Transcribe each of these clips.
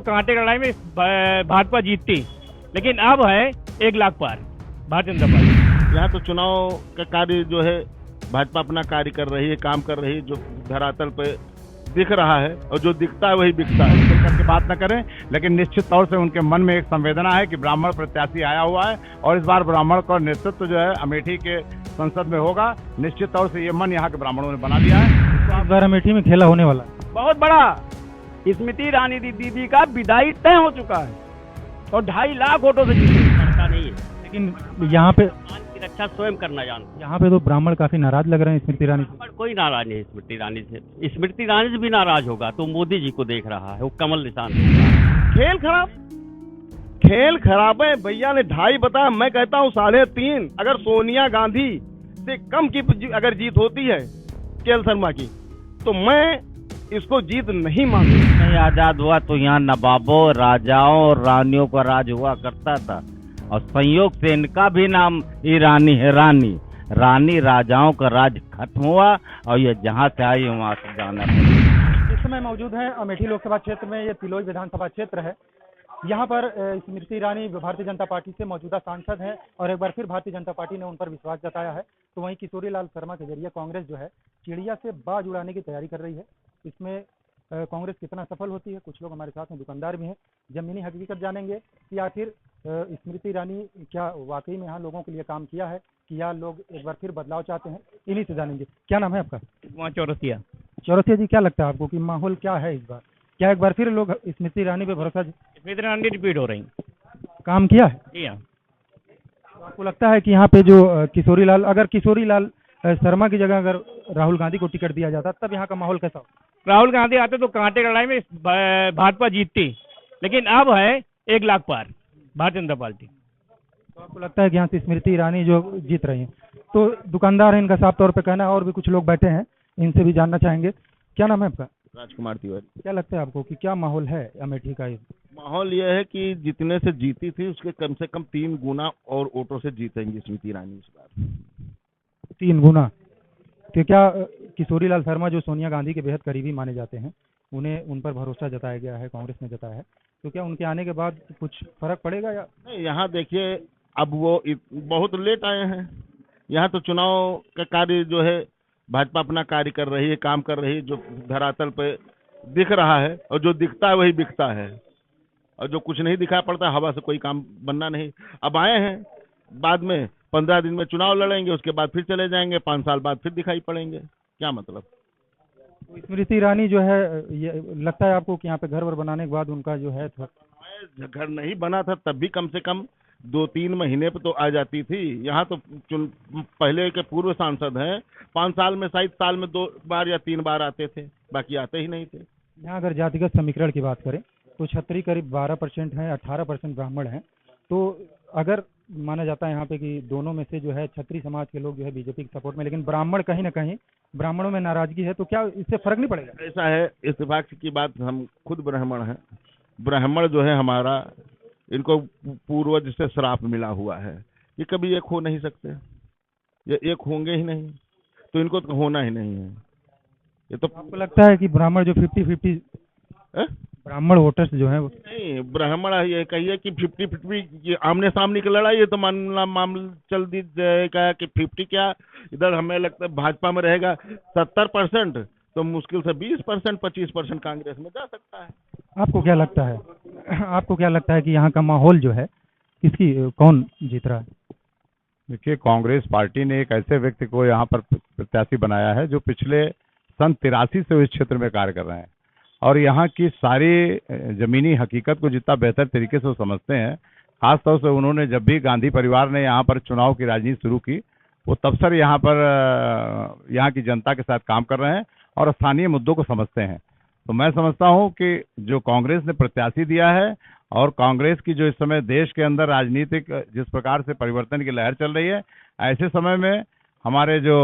कांटे की लड़ाई में भाजपा जीतती, लेकिन अब है 1 लाख पार भारतीय जनता पार्टी। यहाँ तो चुनाव का कार्य जो है भाजपा अपना कार्य कर रही है, काम कर रही है, जो धरातल पे दिख रहा है और जो दिखता है वही बिकता है। खुल करके बात न करें, लेकिन निश्चित तौर से उनके मन में एक संवेदना है कि ब्राह्मण प्रत्याशी आया हुआ है और इस बार ब्राह्मण का नेतृत्व जो है अमेठी के संसद में होगा। निश्चित तौर से ये मन यहाँ के ब्राह्मणों ने बना लिया है। इस बार अमेठी में खेला होने वाला है। बहुत बड़ा स्मृति ईरानी दीदी का विदाई तय हो चुका है और 2.5 लाख वोटों से जीती। करता नहीं है, लेकिन यहाँ पे मान की रक्षा स्वयं करना जानता यहाँ पे तो ब्राह्मण काफी नाराज लग रहे हैं स्मृति ईरानी से। है। कोई नाराज नहीं है स्मृति ईरानी से। स्मृति ईरानी से भी नाराज होगा तो मोदी जी को देख रहा है, वो कमल निशान देख रहा है। खेल खराब है। भैया ने 2.5 बताया, मैं कहता हूँ 3.5। अगर सोनिया गांधी से कम की अगर जीत होती है के.एल. शर्मा की, तो मैं इसको जीत नहीं मानूंगा। नहीं आजाद हुआ तो यहाँ नवाबों, राजाओं और रानियों का राज हुआ करता था और संयोग से इनका भी नाम ईरानी है। रानी राजाओं का राज खत्म हुआ और ये जहाँ से आई वहाँ से जाना पड़ा। इस समय मौजूद है अमेठी लोकसभा क्षेत्र में, ये तिलोई विधानसभा क्षेत्र है। यहाँ पर स्मृति ईरानी भारतीय जनता पार्टी से मौजूदा सांसद हैं और एक बार फिर भारतीय जनता पार्टी ने उन पर विश्वास जताया है। तो वहीं किशोरी लाल शर्मा के जरिए कांग्रेस जो है चिड़िया से बाज उड़ाने की तैयारी कर रही है। इसमें कांग्रेस कितना सफल होती है, कुछ लोग हमारे साथ में दुकानदार भी हैं, जमीनी हकीकत जानेंगे कि आखिर स्मृति ईरानी क्या वाकई में यहाँ लोगों के लिए काम किया है कि या लोग एक बार फिर बदलाव चाहते हैं, इन्हीं से जानेंगे। क्या नाम है आपका? वहाँ चौरसिया। चौरसिया जी, क्या लगता है आपको कि माहौल क्या है इस बार? क्या एक बार फिर लोग स्मृति ईरानी पे भरोसा स्मृति ईरानी रिपीट हो रही काम किया है? जी हाँ। तो आपको लगता है कि यहाँ पे जो किशोरी लाल शर्मा की जगह अगर राहुल गांधी को टिकट दिया जाता तब यहाँ का माहौल कैसा हो? राहुल गांधी आते तो कांटे की लड़ाई में भाजपा जीतती, लेकिन अब है 1 लाख पार भारतीय जनता पार्टी। तो आपको लगता है कि यहाँ से स्मृति ईरानी जो जीत रही हैं? तो दुकानदार है, इनका साफ तौर पे कहना है, और भी कुछ लोग बैठे हैं, इनसे भी जानना चाहेंगे। क्या नाम है आपका? राजकुमार तिवारी। क्या लगता है आपको कि क्या माहौल है अमेठी का? माहौल यह है कि जितने से जीती थी उसके कम से कम 3 गुना और वोटों से जीतेंगी स्मृति ईरानी इस बार। 3 गुना? तो क्या किशोरी लाल शर्मा जो सोनिया गांधी के बेहद करीबी माने जाते हैं, उन्हें उन पर भरोसा जताया गया है, कांग्रेस ने जताया है, तो क्या उनके आने के बाद कुछ फर्क पड़ेगा या नहीं? यहाँ देखिए, अब वो बहुत लेट आए हैं। यहाँ तो चुनाव का कार्य जो है भाजपा अपना कार्य कर रही है, काम कर रही है, जो धरातल पे दिख रहा है और जो दिखता है वही बिकता है और जो कुछ नहीं दिखाई पड़ता हवा से कोई काम बनना नहीं। अब आए हैं, बाद में 15 दिन में चुनाव लड़ेंगे, उसके बाद फिर चले जाएंगे, 5 साल बाद फिर दिखाई पड़ेंगे। क्या मतलब? तो स्मृति ईरानी जो है, ये लगता है आपको कि यहाँ पे घर वर बनाने के बाद उनका जो है घर नहीं बना था तब भी कम से कम 2-3 महीने पे तो आ जाती थी। यहाँ तो पहले के पूर्व सांसद हैं, 5 साल में शायद साल में 2 बार या 3 बार आते थे, बाकी आते ही नहीं थे। यहाँ अगर जातिगत समीकरण की बात करें तो छत्री करीब 12% है, 18% ब्राह्मण हैं। तो अगर माना जाता है यहाँ पे कि दोनों में से जो है छत्री समाज के लोग जो है बीजेपी के सपोर्ट में, लेकिन ब्राह्मण कहीं ना कहीं ब्राह्मणों में नाराजगी है, तो क्या इससे फर्क नहीं पड़ेगा? ऐसा है, इत्तेफाक की बात, हम खुद ब्राह्मण हैं। ब्राह्मण जो है हमारा, इनको पूर्वज से श्राप मिला हुआ है, ये कभी एक हो नहीं सकते, ये एक होंगे ही नहीं, तो इनको तो होना ही नहीं है। ये तो आपको लगता है कि ब्राह्मण जो 50-50 ब्राह्मण वोटर्स जो है नहीं, ब्राह्मण ये कहिए कि 50-50 आमने सामने की लड़ाई है, तो मामला चल दी जाएगा कि 50 क्या, इधर हमें लगता है भाजपा में रहेगा 70%, तो मुश्किल से 20%, 25% कांग्रेस में जा सकता है। आपको क्या लगता है कि यहाँ का माहौल जो है कौन जीत रहा है? देखिए, कांग्रेस पार्टी ने एक ऐसे व्यक्ति को यहाँ पर प्रत्याशी बनाया है जो पिछले सन 83 से इस क्षेत्र में कार्य कर रहे हैं और यहाँ की सारी जमीनी हकीकत को जितना बेहतर तरीके से वो समझते हैं। खास तौर से उन्होंने जब भी गांधी परिवार ने यहाँ पर चुनाव की राजनीति शुरू की, वो तब से यहाँ पर यहाँ की जनता के साथ काम कर रहे हैं और स्थानीय मुद्दों को समझते हैं। तो मैं समझता हूँ कि जो कांग्रेस ने प्रत्याशी दिया है और कांग्रेस की जो इस समय देश के अंदर राजनीतिक जिस प्रकार से परिवर्तन की लहर चल रही है, ऐसे समय में हमारे जो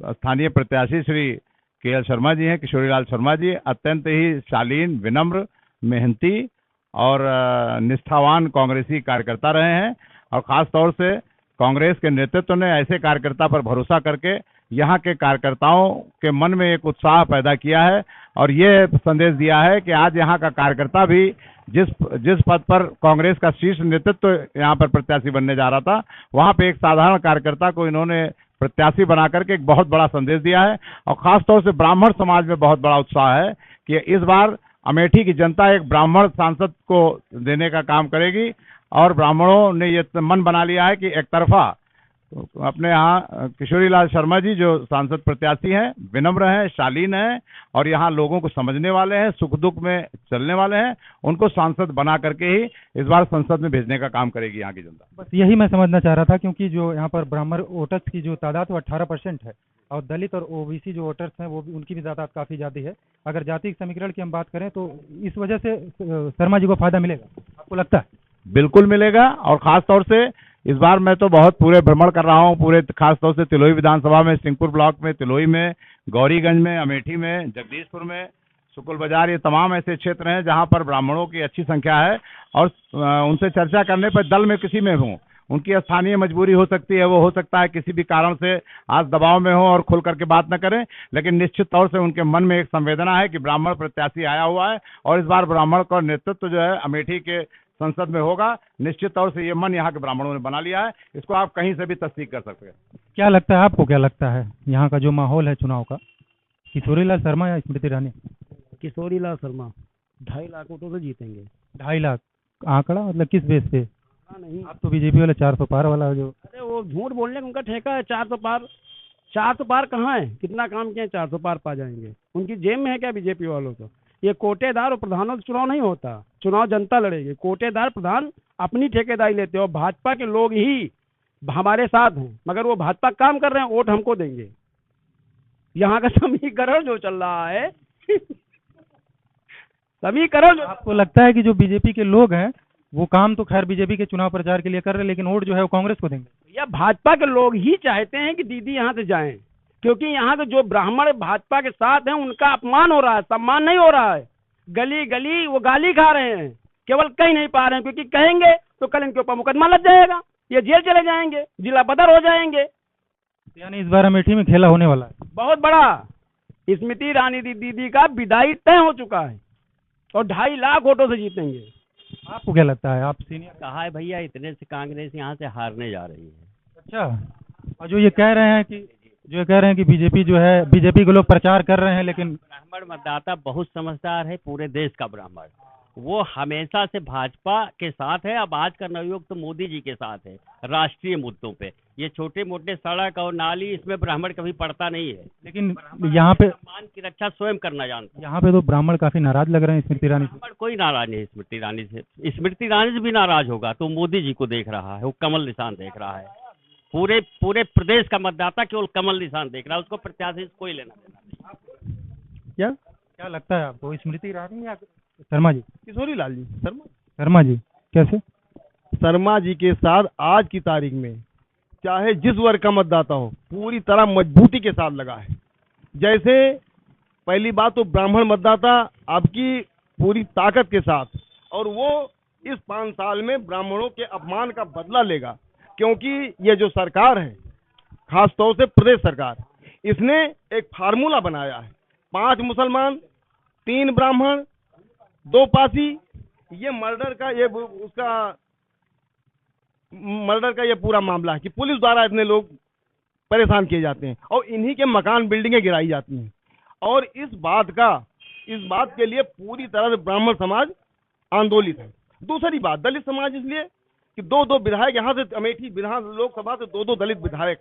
स्थानीय प्रत्याशी श्री के.एल. शर्मा जी हैं, किशोरी लाल शर्मा जी, अत्यंत ही शालीन, विनम्र, मेहनती और निष्ठावान कांग्रेसी कार्यकर्ता रहे हैं और ख़ास तौर से कांग्रेस के नेतृत्व ने ऐसे कार्यकर्ता पर भरोसा करके यहाँ के कार्यकर्ताओं के मन में एक उत्साह पैदा किया है और ये संदेश दिया है कि आज यहाँ का कार्यकर्ता भी जिस पद पर कांग्रेस का शीर्ष नेतृत्व यहाँ पर प्रत्याशी बनने जा रहा था, वहाँ पे एक साधारण कार्यकर्ता को इन्होंने प्रत्याशी बना करके एक बहुत बड़ा संदेश दिया है। और खासतौर से ब्राह्मण समाज में बहुत बड़ा उत्साह है कि इस बार अमेठी की जनता एक ब्राह्मण सांसद को देने का काम करेगी और ब्राह्मणों ने ये मन बना लिया है कि एक तरफा अपने यहाँ किशोरीलाल शर्मा जी जो सांसद प्रत्याशी हैं, विनम्र हैं, शालीन हैं और यहाँ लोगों को समझने वाले हैं, सुख दुख में चलने वाले हैं, उनको सांसद बना करके ही इस बार संसद में भेजने का काम करेगी यहाँ की जनता। बस यही मैं समझना चाह रहा था, क्योंकि जो यहाँ पर ब्राह्मण वोटर्स की जो तादाद वो 18% है और दलित और ओबीसी जो वोटर्स हैं वो भी उनकी भी तादाद काफ़ी ज़्यादा है। अगर जाति समीकरण की हम बात करें तो इस वजह से शर्मा जी को फायदा मिलेगा, आपको लगता है? बिल्कुल मिलेगा। और ख़ास तौर से इस बार मैं तो बहुत पूरे भ्रमण कर रहा हूँ, पूरे खास तौर से तिलोई विधानसभा में, सिंहपुर ब्लॉक में, तिलोई में, गौरीगंज में, अमेठी में, जगदीशपुर में, शुक्ल बाजार, ये तमाम ऐसे क्षेत्र हैं जहाँ पर ब्राह्मणों की अच्छी संख्या है। और उनसे चर्चा करने पर दल में किसी में हूँ, उनकी स्थानीय मजबूरी हो सकती है, वो हो सकता है किसी भी कारण से आज दबाव में हो और खुल करके बात न करें, लेकिन निश्चित तौर से उनके मन में एक संवेदना है कि ब्राह्मण प्रत्याशी आया हुआ है और इस बार ब्राह्मण का नेतृत्व जो है अमेठी के संसद में होगा। निश्चित तौर से ये मन यहाँ के ब्राह्मणों ने बना लिया है, इसको आप कहीं से भी तस्दीक कर सकते हैं। क्या लगता है आपको, क्या लगता है यहाँ का जो माहौल है चुनाव का, किशोरीलाल शर्मा या स्मृति ईरानी? किशोरीलाल शर्मा 2.5 लाख वोटों से जीतेंगे। 2.5 लाख आंकड़ा मतलब किस बेस पे? नहीं, आप तो बीजेपी वाले 400 पार वाला जो, अरे वो झूठ बोलने का उनका ठेका है। 400 पार, 400 पार कहाँ है? कितना काम किया, 400 पार पा जाएंगे? उनकी जेब में है क्या बीजेपी वालों को? ये कोटेदार और प्रधानों से चुनाव नहीं होता, चुनाव जनता लड़ेगी। कोटेदार प्रधान अपनी ठेकेदारी लेते हैं और भाजपा के लोग ही हमारे साथ हैं, मगर वो भाजपा काम कर रहे हैं, वोट हमको देंगे। यहाँ का समीकरण जो चल रहा है समीकरण आपको लगता है कि जो बीजेपी के लोग हैं वो काम तो खैर बीजेपी के चुनाव प्रचार के लिए कर रहे हैं, लेकिन वोट जो है वो कांग्रेस को देंगे? या भाजपा के लोग ही चाहते हैं कि दीदी यहाँ से जाएं, क्योंकि यहाँ के जो ब्राह्मण भाजपा के साथ हैं उनका अपमान हो रहा है, सम्मान नहीं हो रहा है। गली गली वो गाली खा रहे हैं, केवल कह नहीं पा रहे हैं, क्योंकि कहेंगे तो कल इनके ऊपर मुकदमा लग जाएगा, ये जेल चले जाएंगे, जिला बदर हो जाएंगे। यानी इस बार अमेठी में खेला होने वाला है बहुत बड़ा। स्मृति ईरानी दीदी का विदाई तय हो चुका है और 2.5 लाख वोटों से जीतेंगे। आपको क्या लगता है? आप सीनियर। कहा है भैया, इतने से कांग्रेस यहाँ से हारने जा रही है। अच्छा, और जो ये कह रहे हैं कि बीजेपी जो है, बीजेपी के लोग प्रचार कर रहे हैं, लेकिन ब्राह्मण मतदाता बहुत समझदार है, पूरे देश का ब्राह्मण, वो हमेशा से भाजपा के साथ है। अब आज का नवयुग तो मोदी जी के साथ है राष्ट्रीय मुद्दों पे। ये छोटे मोटे सड़क और नाली, इसमें ब्राह्मण कभी पड़ता नहीं है, लेकिन यहाँ पे सम्मान की रक्षा स्वयं करना जानता है। यहाँ पे तो ब्राह्मण काफी नाराज लग रहे हैं स्मृति ईरानी से। ब्राह्मण कोई नाराज नहीं है स्मृति ईरानी से। स्मृति ईरानी से भी नाराज होगा तो मोदी जी को देख रहा है, वो कमल निशान देख रहा है। पूरे प्रदेश का मतदाता केवल कमल निशान देख रहा है, उसको प्रत्याशी से कोई लेना देना नहीं। क्या लगता है आपको, स्मृति ईरानी या शर्मा जी? किशोरीलाल जी शर्मा जी कैसे? शर्मा जी के साथ आज की तारीख में चाहे जिस वर्ग का मतदाता हो, पूरी तरह मजबूती के साथ लगा है। जैसे पहली बात तो ब्राह्मण मतदाता आपकी पूरी ताकत के साथ, और वो इस 5 साल में ब्राह्मणों के अपमान का बदला लेगा, क्योंकि ये जो सरकार है, खास तौर से प्रदेश सरकार, इसने एक फार्मूला बनाया है। 5 मुसलमान, 3 ब्राह्मण, 2 पासी, ये मर्डर का ये पूरा मामला है कि पुलिस द्वारा इतने लोग परेशान किए जाते हैं और इन्हीं के मकान बिल्डिंगें गिराई जाती हैं। और इस बात के लिए पूरी तरह से ब्राह्मण समाज आंदोलित है। दूसरी बात, दलित समाज, इसलिए कि 2 विधायक यहाँ से अमेठी विधान लोकसभा से 2 दलित विधायक,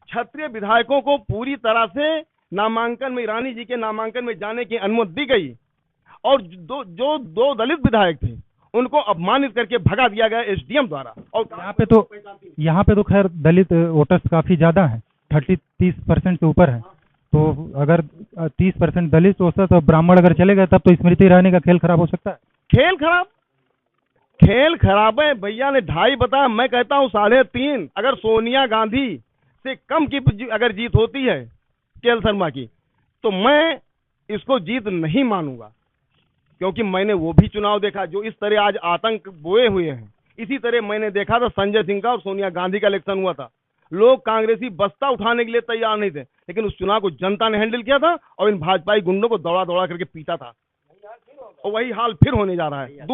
क्षत्रिय विधायकों को पूरी तरह से नामांकन में, ईरानी जी के नामांकन में जाने की अनुमति दी गई, और जो 2 दलित विधायक थे उनको अपमानित करके भगा दिया गया एसडीएम द्वारा। और यहाँ पे तो खैर दलित वोटर्स काफी ज्यादा हैं, 30% से ऊपर है। तो अगर 30% दलित वोटर्स और ब्राह्मण अगर चले गए तब तो स्मृति ईरानी का खेल खराब हो सकता है। खेल खराब है। भैया ने 2.5 बताया, मैं कहता हूँ 3.5। अगर सोनिया गांधी से कम की अगर जीत होती है केएल शर्मा की, तो मैं इसको जीत नहीं मानूंगा, क्योंकि मैंने वो भी चुनाव देखा जो इस तरह आज आतंक बोए हुए हैं। इसी तरह मैंने देखा था संजय सिंह का और सोनिया गांधी का इलेक्शन हुआ था, लोग कांग्रेसी बस्ता उठाने के लिए तैयार नहीं थे, लेकिन उस चुनाव को जनता ने हैंडल किया था और इन भाजपाई गुंडों को दौड़ा दौड़ा करके पीटा था, और वही हाल फिर होने जा रहा है।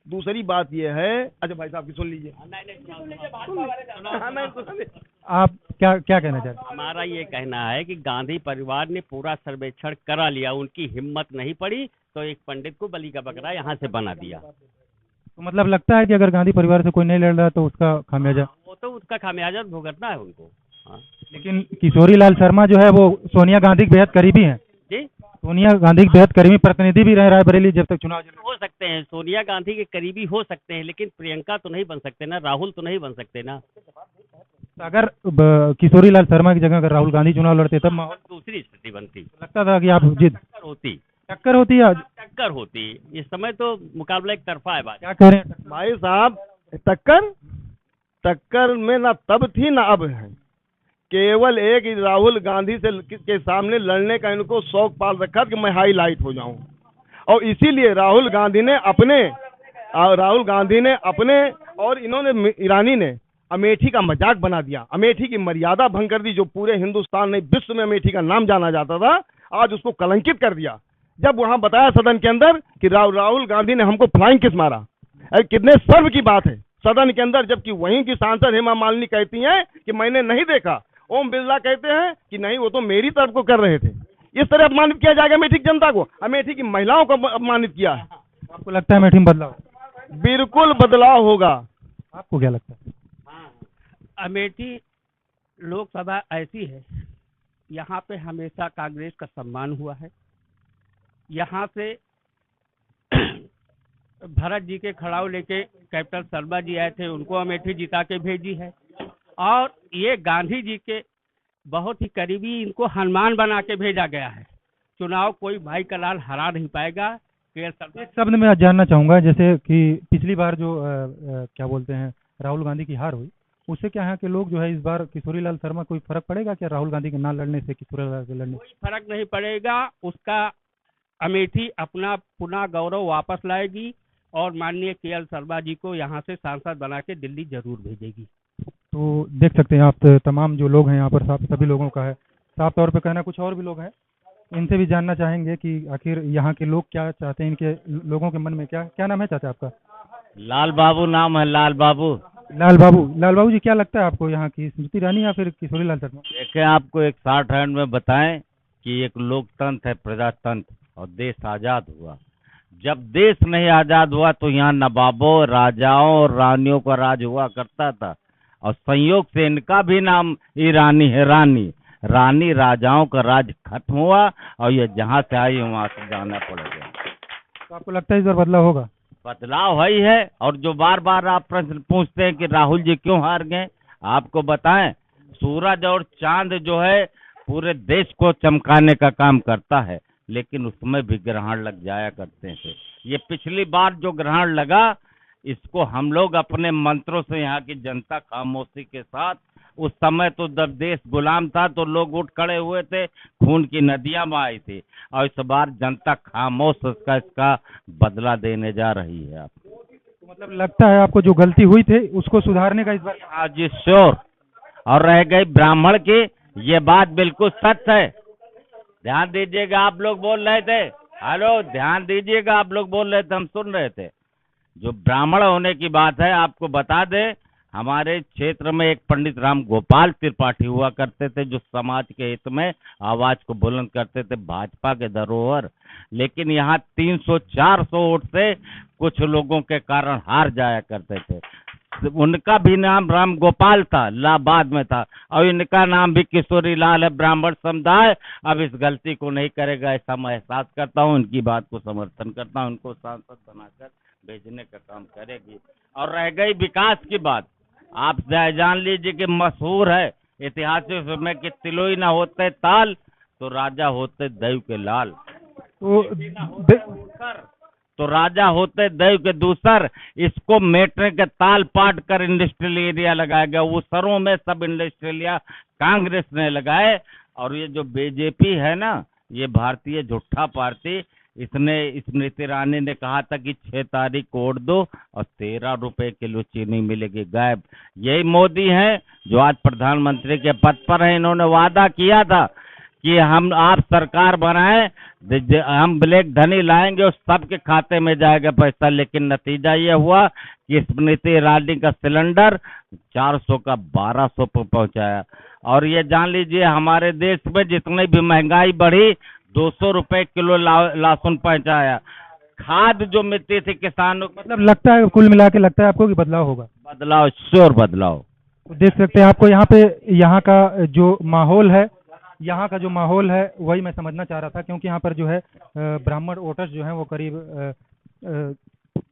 दूसरी बात यह है, अच्छा भाई साहब की सुन लीजिए। आप क्या क्या कहना चाहते हैं? हमारा ये कहना है कि गांधी परिवार ने पूरा सर्वेक्षण करा लिया, उनकी हिम्मत नहीं पड़ी तो एक पंडित को बलि का बकरा यहाँ से बना दिया। तो मतलब लगता है कि अगर गांधी परिवार से कोई नहीं लड़ रहा तो उसका खामियाजा, वो तो उसका खामियाजा भुगतना है उनको। हाँ लेकिन किशोरी लाल शर्मा जो है वो सोनिया गांधी के बेहद करीबी हैं। जी, सोनिया गांधी के बेहद करीबी प्रतिनिधि भी रहे रायबरेली जब तक चुनाव हो सकते हैं, सोनिया गांधी के करीबी हो सकते हैं, लेकिन प्रियंका तो नहीं बन सकते ना, राहुल तो नहीं बन सकते ना। अगर किशोरी लाल शर्मा की जगह अगर राहुल गांधी चुनाव लड़ते तब माहौल दूसरी स्थिति बनती, लगता था कि आप जीत टक्कर होती, टक्कर होती है। इस समय तो मुकाबला एक तरफा है। बात क्या कह रहे हैं? भाई साहब, टक्कर में ना तब थी ना अब है। केवल एक राहुल गांधी से के सामने लड़ने का इनको शौक पाल रखा कि मैं हाईलाइट हो जाऊं, और इसीलिए राहुल गांधी ने अपने और इन्होंने ईरानी ने अमेठी का मजाक बना दिया, अमेठी की मर्यादा भंग कर दी, जो पूरे हिंदुस्तान नहीं विश्व में अमेठी का नाम जाना जाता था, आज उसको कलंकित कर दिया। जब वहां बताया सदन के अंदर कि राहुल गांधी ने हमको फ्लाइंग किस मारा, कितने सर्व की बात है सदन के अंदर, जबकि वहीं की सांसद हेमा मालिनी कहती हैं कि मैंने नहीं देखा। ओम बिरला कहते हैं कि नहीं, वो तो मेरी तरफ को कर रहे थे। इस तरह अपमानित किया जाएगा अमेठी की जनता को, अमेठी की महिलाओं को अपमानित किया है। आपको लगता है अमेठी में बदलाव? बिल्कुल बदलाव होगा। आपको क्या लगता है? अमेठी लोकसभा ऐसी है, यहाँ पे हमेशा कांग्रेस का सम्मान हुआ है। यहाँ से भरत जी के खड़ाऊ लेके कैप्टन शर्मा जी आए थे, उनको अमेठी जिता के भेजी है, और ये गांधी जी के बहुत ही करीबी, इनको हनुमान बना के भेजा गया है। चुनाव कोई भाई का लाल हरा नहीं पाएगा। एक शब्द में जानना चाहूंगा, जैसे कि पिछली बार जो क्या बोलते हैं राहुल गांधी की हार हुई, उससे क्या है कि लोग जो है इस बार किशोरी लाल शर्मा, कोई फर्क पड़ेगा क्या राहुल गांधी के ना लड़ने से किशोरी लाल के लड़ने? कोई फर्क नहीं पड़ेगा। उसका अमेठी अपना पुनः गौरव वापस लाएगी और माननीय केएल शर्मा जी को यहाँ से सांसद बना के दिल्ली जरूर भेजेगी। तो देख सकते हैं आप, तमाम जो लोग हैं यहाँ पर सभी लोगों का है साफ तौर पे कहना। कुछ और भी लोग हैं, इनसे भी जानना चाहेंगे कि आखिर यहाँ के लोग क्या चाहते हैं, इनके लोगों के मन में क्या नाम है चाचा आपका? लाल बाबू नाम है, लाल बाबू जी, क्या लगता है आपको यहाँ की स्मृति ईरानी या फिर किशोरी लाल शर्मा? देखें, आपको एक शॉर्ट हैंड में बताएं कि एक लोकतंत्र है, प्रजातंत्र, और देश आज़ाद हुआ। जब देश नहीं आज़ाद हुआ तो यहाँ नवाबों, राजाओं और रानियों का राज हुआ करता था, और संयोग से इनका भी नाम ईरानी है, रानी राजाओं का राज खत्म हुआ, और ये जहाँ से आई वहाँ से जाना पड़ेगा। तो आपको लगता है इस बार बदलाव होगा? बदलाव वही है। और जो बार बार आप प्रश्न पूछते हैं कि राहुल जी क्यों हार गए, आपको बताएं, सूरज और चांद जो है पूरे देश को चमकाने का काम करता है, लेकिन उसमें भी ग्रहण लग जाया करते थे। ये पिछली बार जो ग्रहण लगा, इसको हम लोग अपने मंत्रों से यहाँ की जनता खामोशी के साथ, उस समय तो जब देश गुलाम था तो लोग उठ खड़े हुए थे, खून की नदियां बहाई थी, और इस बार जनता खामोश इसका बदला देने जा रही है। आप तो मतलब लगता है आपको जो गलती हुई थी उसको सुधारने का इस बार? हाँ जी, श्योर। और रह गई ब्राह्मण की, ये बात बिल्कुल सच है। ध्यान दीजिएगा, आप लोग बोल रहे थे, हेलो ध्यान दीजिएगा, आप लोग बोल रहे थे, हम सुन रहे थे। जो ब्राह्मण होने की बात है, आपको बता दें, हमारे क्षेत्र में एक पंडित राम गोपाल त्रिपाठी हुआ करते थे, जो समाज के हित में आवाज को बुलंद करते थे, भाजपा के धरोहर। लेकिन यहाँ 300-400 वोट से कुछ लोगों के कारण हार जाया करते थे। उनका भी नाम राम गोपाल था, इलाहाबाद में था, और इनका नाम भी किशोरी लाल है। ब्राह्मण समुदाय अब इस गलती को नहीं करेगा, ऐसा मैं एहसास करता हूँ। इनकी बात को समर्थन करता हूँ, उनको सांसद बनाकर भेजने का काम करेगी। और रह गई विकास की बात, आप जान लीजिए कि मशहूर है ऐतिहासिक समय कि तिलोई ना होते ताल तो राजा होते दैव के लाल, तो राजा होते दैव के दूसर। इसको मेट्रिक के ताल पाट कर इंडस्ट्रियल एरिया लगाया गया, वो सरों में सब इंडस्ट्रियल कांग्रेस ने लगाए। और ये जो बीजेपी है ना, ये भारतीय झूठा पार्टी, इसने स्मृति ईरानी ने कहा था कि 6 तारीख को वोट दो और 13 रुपए किलो चीनी मिलेगी। गायब। यही मोदी हैं जो आज प्रधानमंत्री के पद पर हैं। इन्होंने वादा किया था कि हम आप सरकार बनाएं, हम ब्लैक धनी लाएंगे और सबके खाते में जाएगा पैसा, लेकिन नतीजा ये हुआ कि स्मृति ईरानी का सिलेंडर 400 का 1200 पर पहुंचाया। और ये जान लीजिए हमारे देश में जितनी भी महंगाई बढ़ी 200 रुपए किलो लहसुन पहुंचाया। खाद जो मिलती थी किसानों को, मतलब लगता है, कुल मिला के लगता है आपको कि बदलाव होगा? बदलाव, श्योर बदलाव। देख सकते हैं आपको यहाँ पे, यहाँ का जो माहौल है वही मैं समझना चाह रहा था, क्योंकि यहाँ पर जो है ब्राह्मण वोटर्स जो हैं वो करीब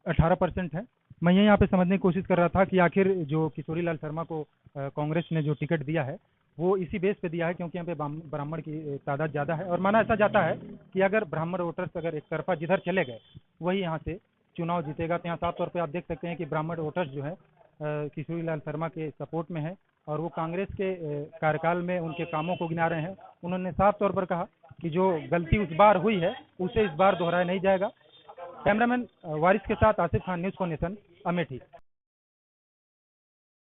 18% है। मैं ये यहाँ पे समझने की कोशिश कर रहा था कि आखिर जो किशोरी लाल शर्मा को कांग्रेस ने जो टिकट दिया है वो इसी बेस पे दिया है, क्योंकि यहाँ पे ब्राह्मण की तादाद ज़्यादा है और माना ऐसा जाता है कि अगर ब्राह्मण वोटर्स अगर एक तरफा जिधर चले गए वही यहाँ से चुनाव जीतेगा। तो यहाँ साफ तौर पे आप देख सकते हैं कि ब्राह्मण वोटर्स जो है किशोरी लाल शर्मा के सपोर्ट में है और वो कांग्रेस के कार्यकाल में उनके कामों को गिना रहे हैं। उन्होंने साफ तौर पर कहा कि जो गलती उस बार हुई है उसे इस बार दोहराया नहीं जाएगा। कैमरामैन वारिस के साथ Asif Khan, news for nation, Amethi.